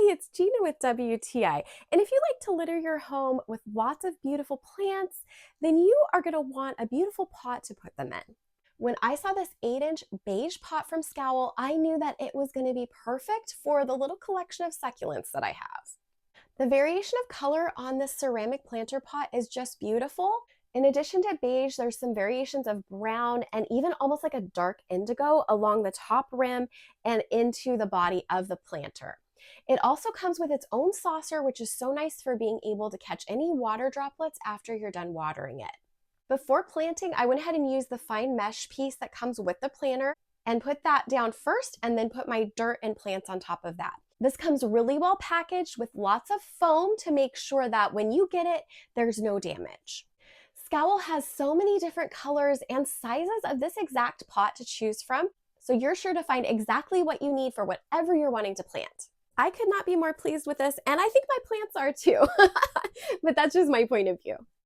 Hi, it's Gina with WTI. And if you like to litter your home with lots of beautiful plants, then you are going to want a beautiful pot to put them in. When I saw this 8-inch beige pot from SQOWL, I knew that it was going to be perfect for the little collection of succulents that I have. The variation of color on this ceramic planter pot is just beautiful. In addition to beige, there's some variations of brown and even almost like a dark indigo along the top rim and into the body of the planter. It also comes with its own saucer, which is so nice for being able to catch any water droplets after you're done watering it. Before planting, I went ahead and used the fine mesh piece that comes with the planter and put that down first and then put my dirt and plants on top of that. This comes really well packaged with lots of foam to make sure that when you get it, there's no damage. SQOWL has so many different colors and sizes of this exact pot to choose from, so you're sure to find exactly what you need for whatever you're wanting to plant. I could not be more pleased with this, and I think my plants are too, but that's just my point of view.